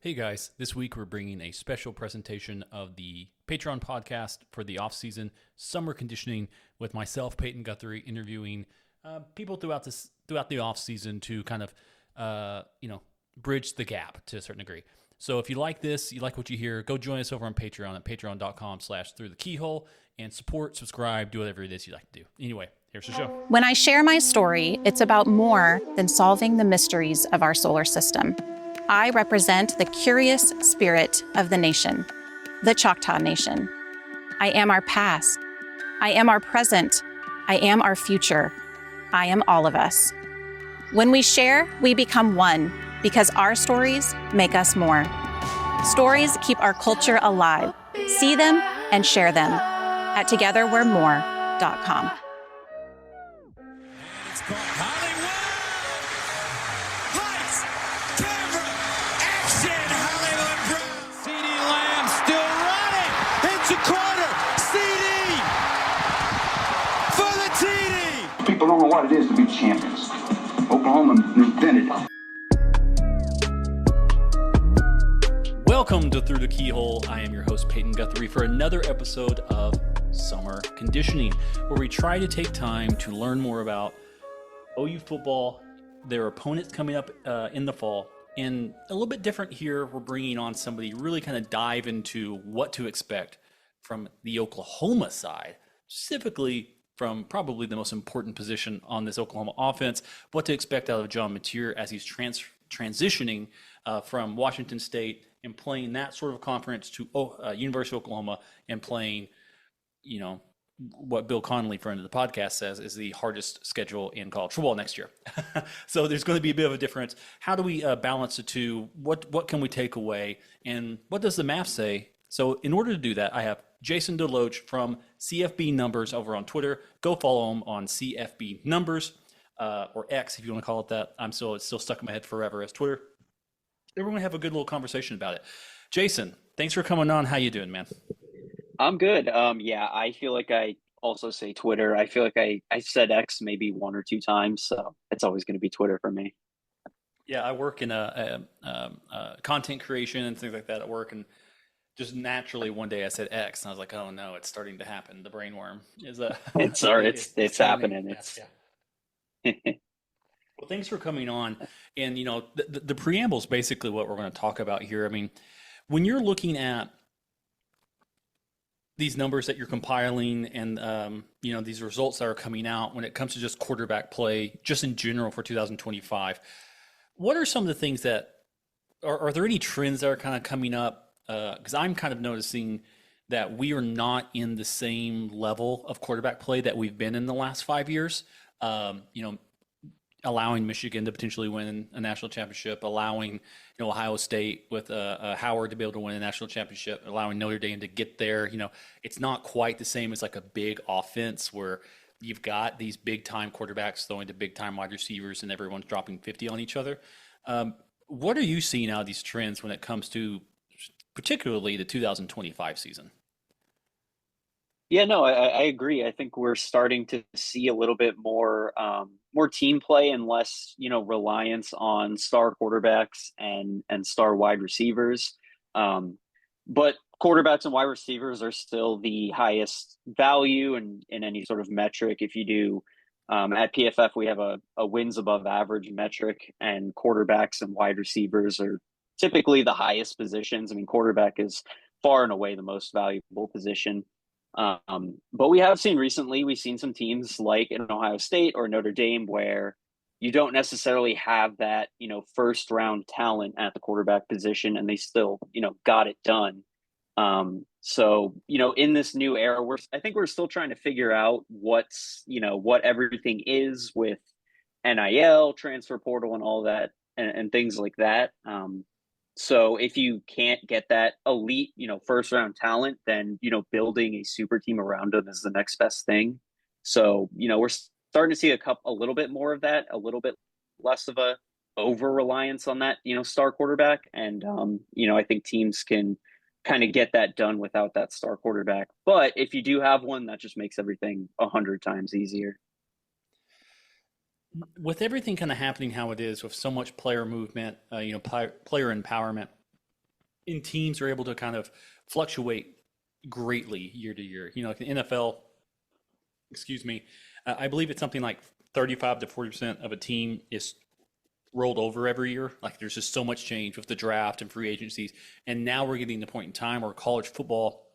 Hey guys, this week we're bringing a special presentation of the Patreon podcast for the off-season summer conditioning with myself, Peyton Guthrie, interviewing people throughout the off-season to kind of bridge the gap to a certain degree. So if you like this, you like what you hear, go join us over on Patreon at patreon.com/throughthekeyhole and support, subscribe, do whatever it is you like to do. Anyway, here's the show. When I share my story, it's about more than solving the mysteries of our solar system. I represent the curious spirit of the nation, the Choctaw Nation. I am our past. I am our present. I am our future. I am all of us. When we share, we become one because our stories make us more. Stories keep our culture alive. See them and share them at togetherwe'remore.com. People don't know what it is to be champions. Oklahoma invented it. Welcome to Through the Keyhole. I am your host, Peyton Guthrie, for another episode of Summer Conditioning, where we try to take time to learn more about OU football, their opponents coming up in the fall. And a little bit different here, we're bringing on somebody to really kind of dive into what to expect from the Oklahoma side, specifically from probably the most important position on this Oklahoma offense, what to expect out of John Mateer as he's transitioning from Washington State and playing that sort of conference to University of Oklahoma and playing, what Bill Connolly, friend of the podcast, says is the hardest schedule in college football next year. So there's going to be a bit of a difference. How do we balance the two? What can we take away? And what does the math say? So in order to do that, I have Jason Deloach from CFBNumbers over on Twitter. Go follow him on CFBNumbers or X if you want to call it that. It's still stuck in my head forever as Twitter. Then we're going to have a good little conversation about it. Jason, thanks for coming on. How you doing, man? I'm good. I feel like I also say Twitter. I feel like I said X maybe one or two times, so it's always going to be Twitter for me. Yeah, I work in content creation and things like that at work, and just naturally one day I said X, and I was like, "Oh no, it's starting to happen." The brainworm is it's happening. Well, thanks for coming on. And the preamble is basically what we're going to talk about here. I mean, when you're looking at these numbers that you're compiling and these results that are coming out when it comes to just quarterback play, just in general for 2025, what are some of the things that are there any trends that are kind of coming up? Because I'm kind of noticing that we are not in the same level of quarterback play that we've been in the last 5 years. Allowing Michigan to potentially win a national championship, allowing Ohio State with Howard to be able to win a national championship, allowing Notre Dame to get there. It's not quite the same as like a big offense where you've got these big time quarterbacks throwing to big time wide receivers and everyone's dropping 50 on each other. What are you seeing out of these trends when it comes to particularly the 2025 season? Yeah, no, I agree. I think we're starting to see a little bit more team play and less, reliance on star quarterbacks and star wide receivers. But quarterbacks and wide receivers are still the highest value in any sort of metric. If you do at PFF, we have a wins above average metric, and quarterbacks and wide receivers are typically the highest positions. I mean, quarterback is far and away the most valuable position. But we've seen some teams like in Ohio State or Notre Dame where you don't necessarily have that, first round talent at the quarterback position, and they still, got it done. So, in this new era, I think we're still trying to figure out what everything is with NIL, transfer portal, and all that, and things like that. So if you can't get that elite, first round talent, then, building a super team around them is the next best thing. So, we're starting to see a little bit more of that, a little bit less of a over reliance on that, star quarterback. And, I think teams can kind of get that done without that star quarterback. But if you do have one, that just makes everything 100 times easier. With everything kind of happening how it is, with so much player movement, player empowerment, and teams are able to kind of fluctuate greatly year to year. You know, like the NFL, excuse me, I believe it's something like 35 to 40% of a team is rolled over every year. Like there's just so much change with the draft and free agencies. And now we're getting to the point in time where college football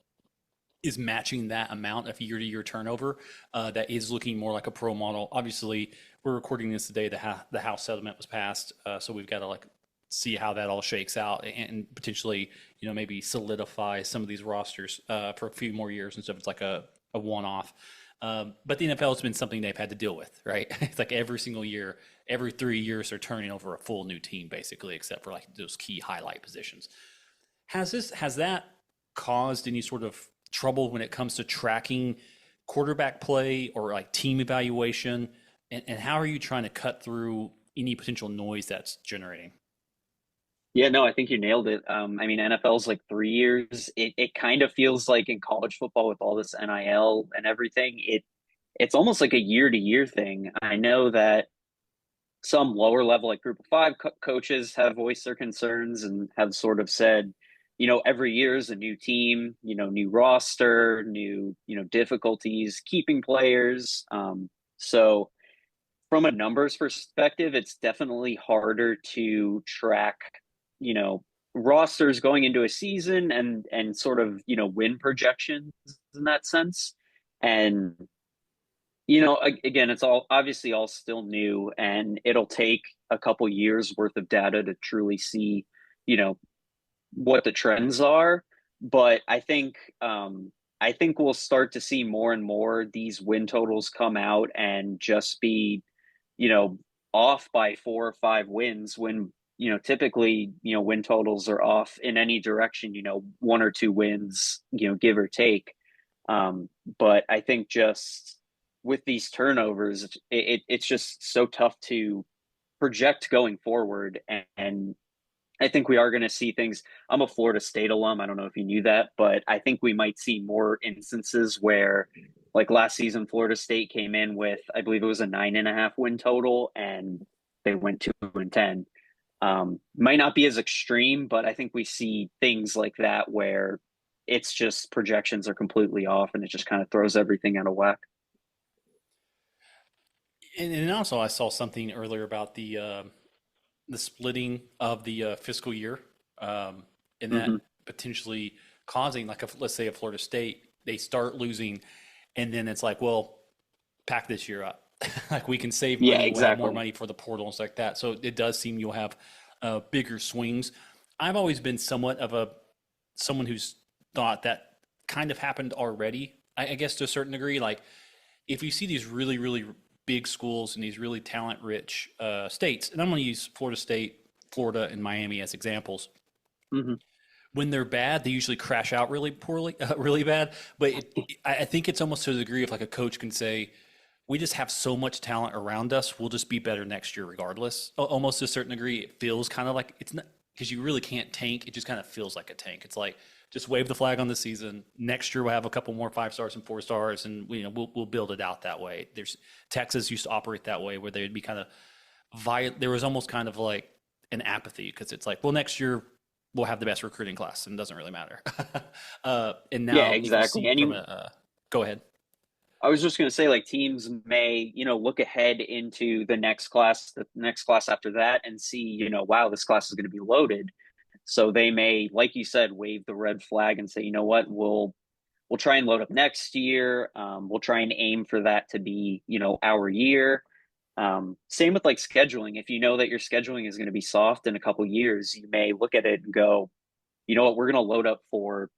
is matching that amount of year to year turnover that is looking more like a pro model. Obviously, we're recording this the day the House settlement was passed. So we've got to like see how that all shakes out and potentially, you know, maybe solidify some of these rosters for a few more years and stuff. It's like a one-off. But the NFL has been something they've had to deal with, right? It's like every single year, every 3 years, they're turning over a full new team, basically, except for like those key highlight positions. Has that caused any sort of trouble when it comes to tracking quarterback play or like team evaluation? And how are you trying to cut through any potential noise that's generating? Yeah, no, I think you nailed it. I mean, NFL's like 3 years. It kind of feels like in college football with all this NIL and everything, it's almost like a year to year thing. I know that some lower level, like group of five coaches have voiced their concerns and have sort of said, you know, every year is a new team, you know, new roster, new, you know, difficulties, keeping players. So from a numbers perspective, it's definitely harder to track, you know, rosters going into a season and sort of, you know, win projections in that sense. And you know, again, it's all obviously all still new, and it'll take a couple years worth of data to truly see, you know, what the trends are. But I think we'll start to see more and more these win totals come out and just be, you know, off by 4 or 5 wins when, you know, typically, you know, win totals are off in any direction, you know, 1 or 2 wins, you know, give or take. But I think just with these turnovers, it's just so tough to project going forward. And I think we are going to see things. I'm a Florida State alum. I don't know if you knew that, but I think we might see more instances where, like last season, Florida State came in with, I believe it was a 9.5 win total, and they went 2-10. Might not be as extreme, but I think we see things like that where it's just projections are completely off, and it just kind of throws everything out of whack. And also, I saw something earlier about the splitting of the fiscal year, and that Mm-hmm. potentially causing, like, let's say, a Florida State, they start losing, and then it's like, well, pack this year up. Like we can save Yeah, money, we'll have more exactly. money for the portal and stuff like that. So it does seem you'll have bigger swings. I've always been somewhat of someone who's thought that kind of happened already. I guess to a certain degree, like if you see these really, really big schools and these really talent rich states, and I'm going to use Florida State, Florida, and Miami as examples. Mm-hmm. When they're bad, they usually crash out really poorly, really bad. But I think it's almost to the degree of like a coach can say, we just have so much talent around us. We'll just be better next year regardless. Almost to a certain degree, it feels kind of like it's not because you really can't tank. It just kind of feels like a tank. It's like just wave the flag on the season. Next year we'll have a couple more 5 stars and 4 stars, and we'll build it out that way. There's Texas used to operate that way where they'd be kind of there was almost kind of like an apathy because it's like, well, next year we'll have the best recruiting class and it doesn't really matter. And Yeah, now you can exactly. see And from you, go ahead. I was just going to say, like, teams may, you know, look ahead into the next class after that, and see, you know, wow, this class is going to be loaded. So they may, like you said, wave the red flag and say, you know what, we'll try and load up next year. We'll try and aim for that to be, you know, our year. Same with like scheduling. If you know that your scheduling is going to be soft in a couple years, you may look at it and go, you know what, we're going to load up for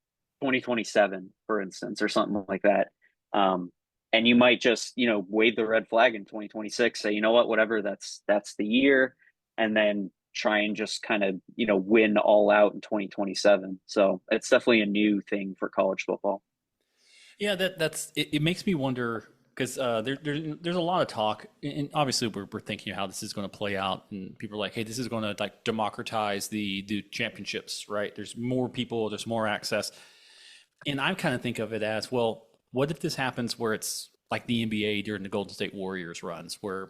2027, for instance, or something like that. Um, and you might just, you know, wave the red flag in 2026, say, you know what, whatever, that's the year, and then try and just kind of, you know, win all out in 2027. So it's definitely a new thing for college football. Yeah, that's it. It makes me wonder because there's a lot of talk, and obviously we're thinking how this is going to play out, and people are like, hey, this is going to like democratize the championships, right? There's more people, there's more access, and I kind of think of it as, well, what if this happens where it's like the NBA during the Golden State Warriors runs, where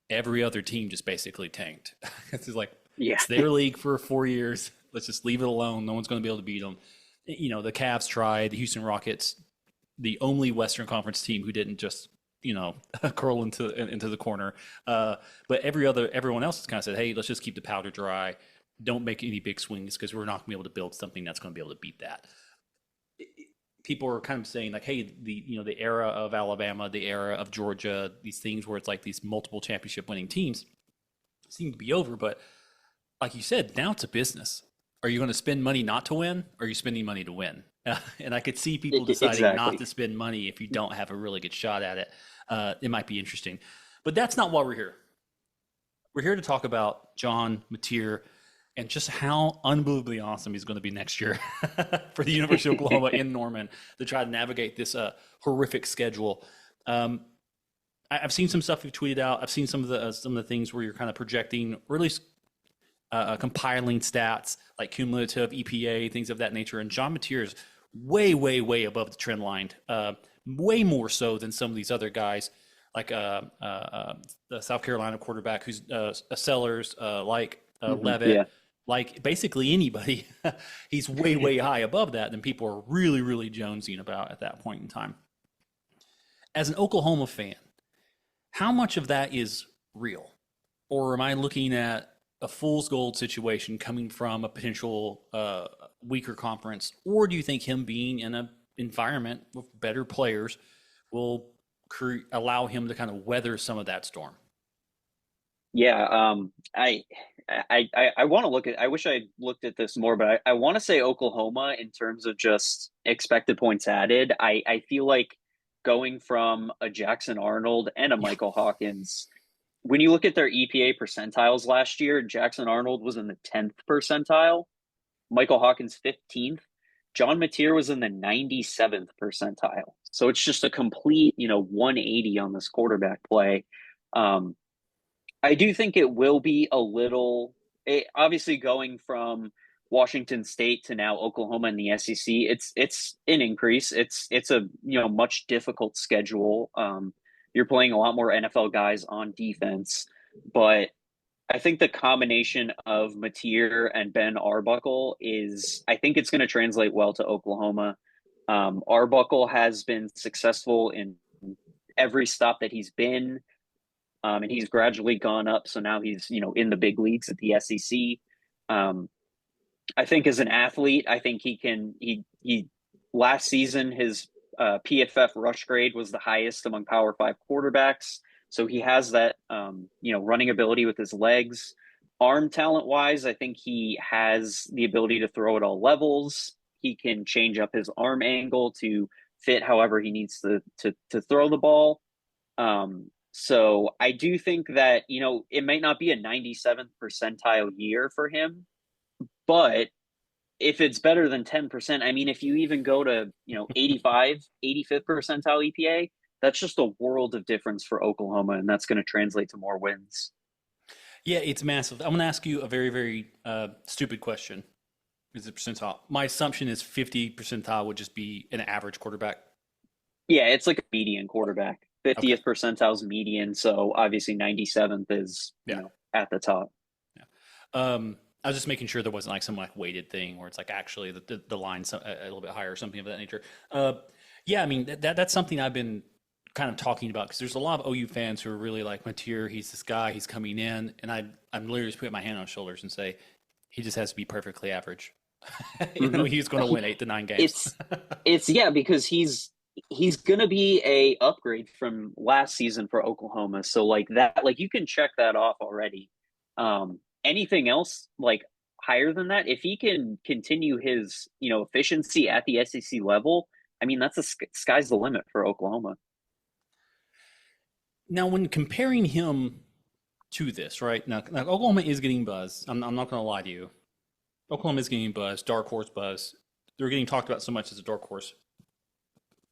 every other team just basically tanked. It's just like Yeah. it's their league for 4 years. Let's just leave it alone. No one's going to be able to beat them. You know, the Cavs tried, the Houston Rockets, the only Western Conference team who didn't just, you know, curl into the corner. But everyone else has kind of said, hey, let's just keep the powder dry. Don't make any big swings because we're not going to be able to build something that's going to be able to beat that. People are kind of saying like, hey, the era of Alabama, the era of Georgia, these things where it's like these multiple championship winning teams seem to be over. But like you said, now it's a business. Are you going to spend money not to win, or are you spending money to win? And I could see people deciding not to spend money if you don't have a really good shot at it. It might be interesting. But that's not why we're here. We're here to talk about John Mateer and just how unbelievably awesome he's going to be next year for the University of Oklahoma in Norman to try to navigate this horrific schedule. I've seen some stuff you've tweeted out. I've seen some of the things where you're kind of projecting, really compiling stats like cumulative EPA, things of that nature. And John Mateer is way, way, way above the trend line, way more so than some of these other guys, like the South Carolina quarterback who's Sellers, like Levitt, like basically anybody. He's way, way high above that than people are really, really jonesing about at that point in time. As an Oklahoma fan, how much of that is real? Or am I looking at a fool's gold situation coming from a potential weaker conference? Or do you think him being in an environment with better players will allow him to kind of weather some of that storm? Yeah, I want to look at. I wish I looked at this more, but I want to say Oklahoma in terms of just expected points added. I feel like going from a Jackson Arnold and a Michael Hawkins, when you look at their EPA percentiles last year, Jackson Arnold was in the 10th percentile, Michael Hawkins 15th, John Mateer was in the 97th percentile. So it's just a complete, 180 on this quarterback play. I do think it will be obviously going from Washington State to now Oklahoma in the SEC. It's an increase. It's a much difficult schedule. You're playing a lot more NFL guys on defense, but I think the combination of Mateer and Ben Arbuckle I think it's going to translate well to Oklahoma. Arbuckle has been successful in every stop that he's been. And he's gradually gone up. So now he's, in the big leagues at the SEC. I think as an athlete, I think he last season, his PFF rush grade was the highest among Power 5 quarterbacks. So he has that, running ability with his legs. Arm talent wise, I think he has the ability to throw at all levels. He can change up his arm angle to fit however he needs to throw the ball. So I do think that, it might not be a 97th percentile year for him, but if it's better than 10%, I mean, if you even go to, 85th percentile EPA, that's just a world of difference for Oklahoma, and that's going to translate to more wins. Yeah, it's massive. I'm going to ask you a very, very stupid question. Is it percentile? My assumption is 50 percentile would just be an average quarterback. Yeah, it's like a median quarterback. 50th percentile is median, so obviously 97th is at the top. Yeah. I was just making sure there wasn't like some weighted thing where it's like actually the line's a little bit higher or something of that nature. Yeah, I mean that's something I've been kind of talking about because there's a lot of OU fans who are really like Mateer. He's this guy. He's coming in, and I'm literally just putting my hand on his shoulders and say he just has to be perfectly average. He's going to win 8 to 9 games. It's because he's going to be a upgrade from last season for Oklahoma. So you can check that off already. Anything else higher than that, if he can continue his, efficiency at the SEC level, I mean, that's sky's the limit for Oklahoma. Now, when comparing him to this, right now Oklahoma is getting buzz. I'm not going to lie to you. Oklahoma is getting buzz, dark horse buzz. They're getting talked about so much as a dark horse.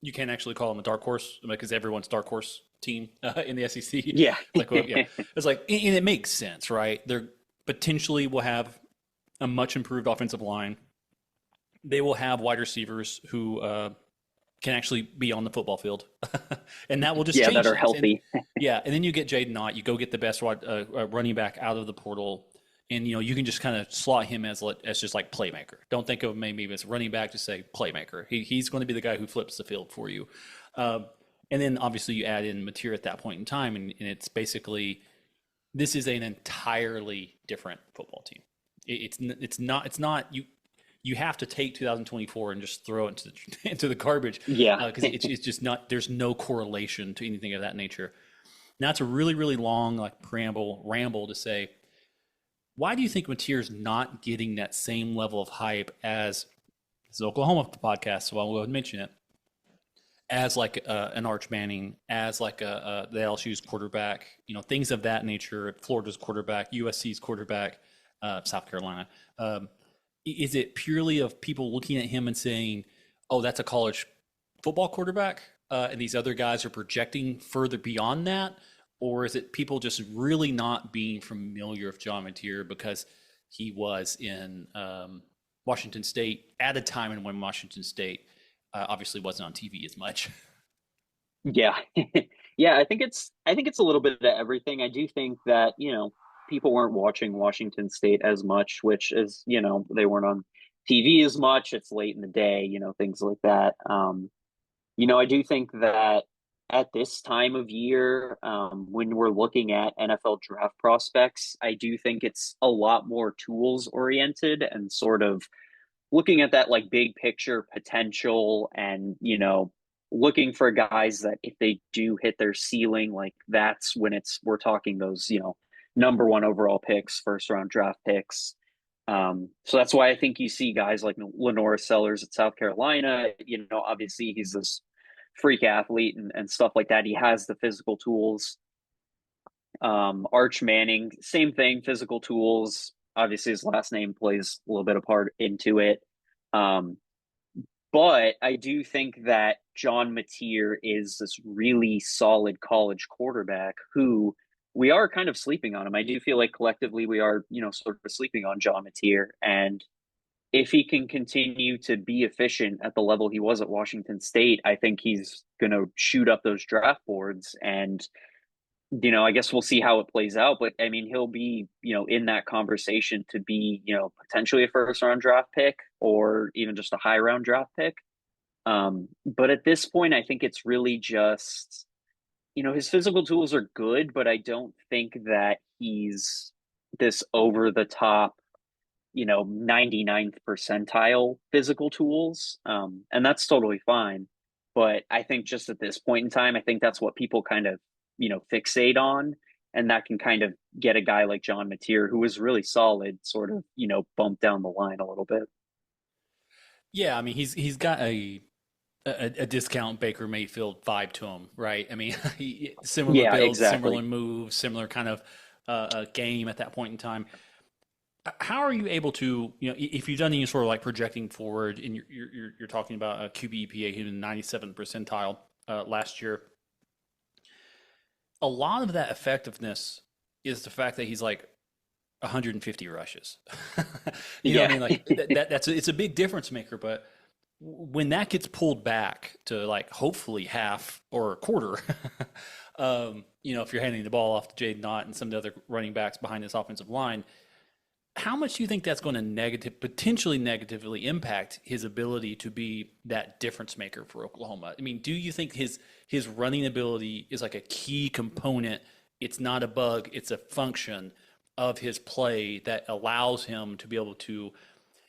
You can't actually call them a dark horse because everyone's dark horse team in the SEC. Yeah. It's like, and it makes sense, right? They're potentially will have a much improved offensive line. They will have wide receivers who can actually be on the football field. And that will just change that are healthy. And then you get Jaden Knott. You go get the best running back out of the portal. And you can just kind of slot him as just like playmaker. Don't think of him maybe as running back. Just say playmaker. He's going to be the guy who flips the field for you. Um, and then obviously you add in Mateer at that point in time, and it's basically this is an entirely different football team. It's not you have to take 2024 and just throw it into the garbage Yeah. because it's just not, there's no correlation to anything of that nature. Now it's a really really long like ramble to say, why do you think Mateer's not getting that same level of hype as this Oklahoma podcast? So I'll mention it as like an Arch Manning, as like the LSU's quarterback, things of that nature. Florida's quarterback, USC's quarterback, South Carolina. Is it purely of people looking at him and saying, "Oh, that's a college football quarterback," and these other guys are projecting further beyond that, or is it people just really not being familiar with John Mateer because he was in Washington State at a time and when Washington State obviously wasn't on TV as much? Yeah. Yeah, I think it's a little bit of everything. I do think that, people weren't watching Washington State as much, which is, they weren't on TV as much. It's late in the day, things like that. I do think that at this time of year, when we're looking at NFL draft prospects, I do think it's a lot more tools oriented and sort of looking at that like big picture potential and, looking for guys that if they do hit their ceiling, like that's when we're talking those, number one overall picks, first round draft picks. So that's why I think you see guys like Lenora Sellers at South Carolina. Obviously he's this freak athlete and stuff like that. He has the physical tools. Arch Manning, same thing, physical tools. Obviously, his last name plays a little bit of part into it. Um, but I do think that John Mateer is this really solid college quarterback who we are kind of sleeping on him. I do feel like collectively we are, sort of sleeping on John Mateer. And if he can continue to be efficient at the level he was at Washington State, I think he's going to shoot up those draft boards. And I guess we'll see how it plays out. But I mean, he'll be, in that conversation to be, potentially a first round draft pick or even just a high round draft pick. But at this point, I think it's really just, his physical tools are good, but I don't think that he's this over the top, 99th percentile physical tools. And that's totally fine. But I think just at this point in time, I think that's what people kind of, fixate on. And that can kind of get a guy like John Mateer, who was really solid, sort of, bump down the line a little bit. Yeah, I mean he's got a discount Baker Mayfield vibe to him, right? I mean, similar Yeah, build, similar exactly. moves, similar kind of game at that point in time. How are you able to, if you've done any sort of like projecting forward, and you're talking about a QB EPA hitting 97th percentile last year, a lot of that effectiveness is the fact that he's like 150 rushes. You know what I Yeah. mean? Like it's a big difference maker, but when that gets pulled back to like hopefully half or a quarter, if you're handing the ball off to Jaden Knott and some of the other running backs behind this offensive line, how much do you think that's going to potentially negatively impact his ability to be that difference maker for Oklahoma? I mean, do you think his running ability is like a key component? It's not a bug; it's a function of his play that allows him to be able to,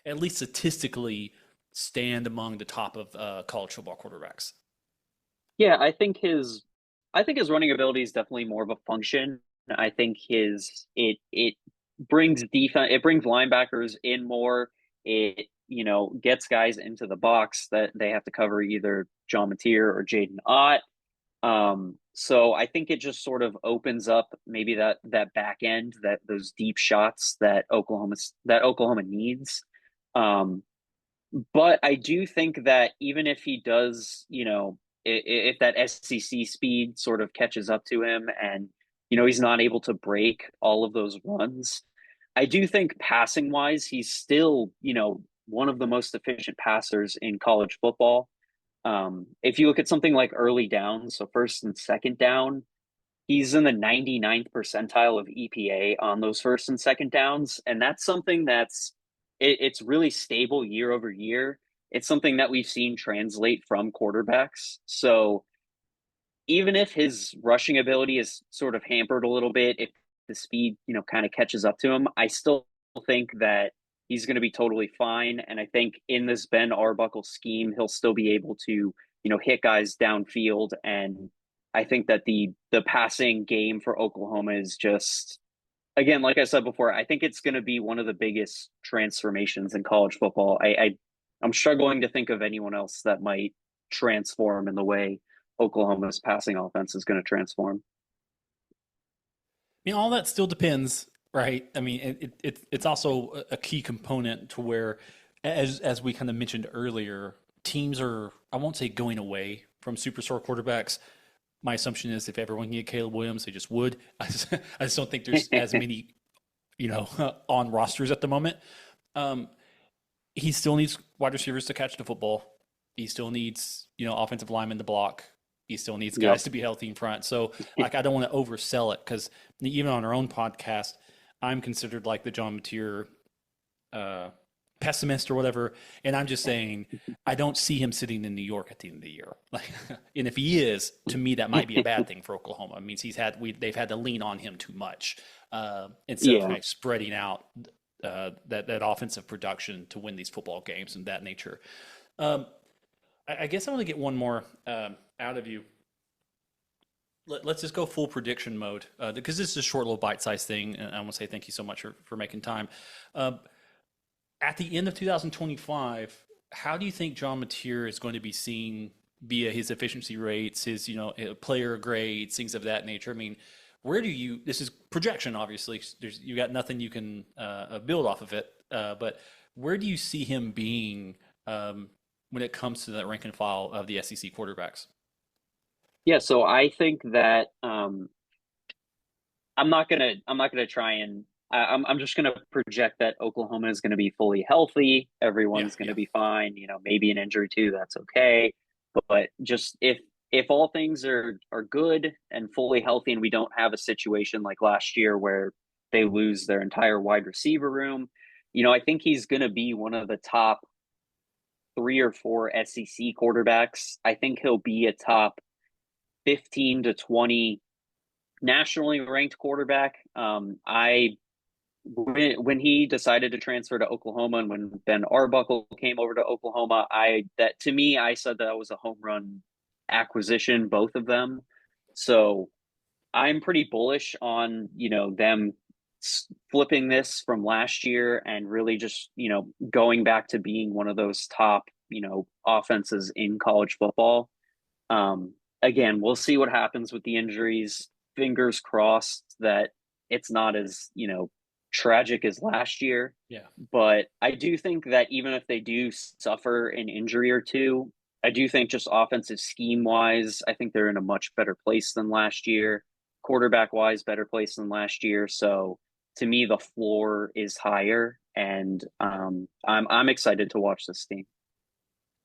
at least statistically, stand among the top of college football quarterbacks. Yeah, I think his running ability is definitely more of a function. I think his it brings defense, it brings linebackers in more. It, gets guys into the box that they have to cover either John Mateer or Jaden Ott. So I think it just sort of opens up maybe that back end, that those deep shots that Oklahoma needs. Um, but I do think that even if he does, if that SEC speed sort of catches up to him and, he's not able to break all of those runs, I do think passing wise, he's still, one of the most efficient passers in college football. If you look at something like early down, so first and second down, He's in the 99th percentile of EPA on those first and second downs. And that's something it's really stable year over year. It's something that we've seen translate from quarterbacks. So even if his rushing ability is sort of hampered a little bit, if the speed, kind of catches up to him, I still think that he's going to be totally fine. And I think in this Ben Arbuckle scheme, he'll still be able to, hit guys downfield. And I think that the passing game for Oklahoma is just, again, like I said before, I think it's going to be one of the biggest transformations in college football. I'm struggling to think of anyone else that might transform in the way Oklahoma's passing offense is going to transform. I mean, all that still depends, right? I mean, it's also a key component to where, as we kind of mentioned earlier, teams are, I won't say going away from superstar quarterbacks. My assumption is if everyone can get Caleb Williams, they just would. I just don't think there's as many, on rosters at the moment. He still needs wide receivers to catch the football. He still needs, offensive linemen to block. He still needs guys to be healthy in front. So, I don't want to oversell it because even on our own podcast, I'm considered like the John Mateer pessimist or whatever. And I'm just saying, I don't see him sitting in New York at the end of the year. And if he is, to me, that might be a bad thing for Oklahoma. It means they've had to lean on him too much instead of spreading out that offensive production to win these football games and that nature. I guess I want to get one more out of you. Let's just go full prediction mode because this is a short little bite-sized thing, and I want to say thank you so much for making time. At the end of 2025, how do you think John Mateer is going to be seen via his efficiency rates, his player grades, things of that nature? I mean, this is projection, obviously. You got nothing you can build off of it, but where do you see him being when it comes to that rank and file of the SEC quarterbacks? Yeah, so I think that I'm not gonna try and I'm just gonna project that Oklahoma is gonna be fully healthy. Everyone's gonna be fine. Maybe an injury too. That's okay. But just if all things are good and fully healthy, and we don't have a situation like last year where they lose their entire wide receiver room, I think he's gonna be one of the top 3 or 4 SEC quarterbacks. I think he'll be a top 15 to 20 nationally ranked quarterback. When he decided to transfer to Oklahoma and when Ben Arbuckle came over to Oklahoma, I said that was a home run acquisition, both of them. So I'm pretty bullish on, them flipping this from last year and really just, going back to being one of those top, offenses in college football. Again, we'll see what happens with the injuries. Fingers crossed that it's not as, tragic as last year. Yeah. But I do think that even if they do suffer an injury or two, I do think just offensive scheme wise, I think they're in a much better place than last year. Quarterback wise, better place than last year. So to me, the floor is higher, and I'm excited to watch this team.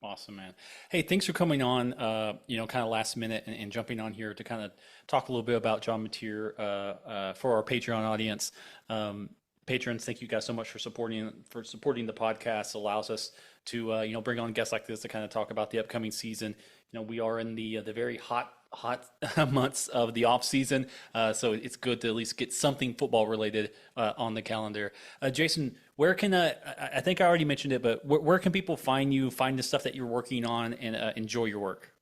Awesome, man. Hey, thanks for coming on, kind of last minute and jumping on here to kind of talk a little bit about John Mateer for our Patreon audience. Patrons, thank you guys so much for supporting the podcast. It allows us to, bring on guests like this to kind of talk about the upcoming season. We are in the very hot months of the off season. So it's good to at least get something football related on the calendar. Jason, where can I think I already mentioned it, but where can people find you, find the stuff that you're working on, and enjoy your work?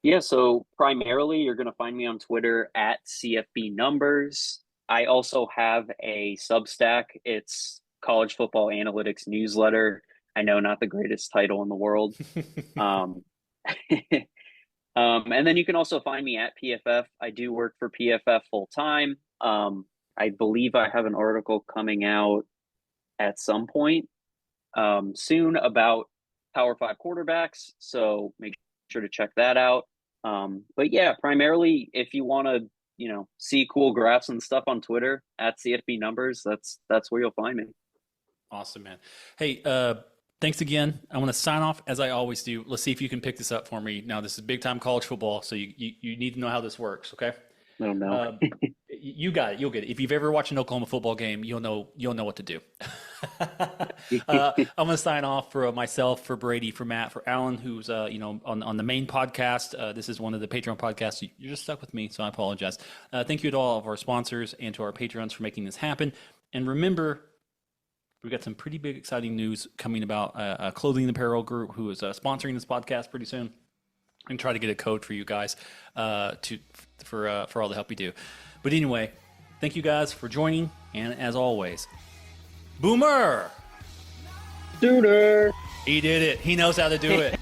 Yeah, so primarily you're going to find me on Twitter at CFBNumbers. I also have a Substack. It's College Football Analytics Newsletter. I know, not the greatest title in the world. And then you can also find me at PFF. I do work for PFF full time. I believe I have an article coming out at some point soon about Power 5 quarterbacks. So make sure to check that out. But yeah, primarily if you want to, see cool graphs and stuff on Twitter at CFBNumbers, that's where you'll find me. Awesome, man. Hey, thanks again. I want to sign off as I always do. Let's see if you can pick this up for me. Now, this is big time college football, so you need to know how this works, okay? No, no. You got it. You'll get it. If you've ever watched an Oklahoma football game, you'll know what to do. I'm going to sign off for myself, for Brady, for Matt, for Alan, who's on the main podcast. This is one of the Patreon podcasts. You're just stuck with me, so I apologize. Thank you to all of our sponsors and to our Patreons for making this happen. And remember, we've got some pretty big, exciting news coming about a clothing and apparel group who is sponsoring this podcast pretty soon. And try to get a code for you guys for all the help you do. But anyway, thank you guys for joining, and as always, Boomer! Sooner! He did it. He knows how to do it.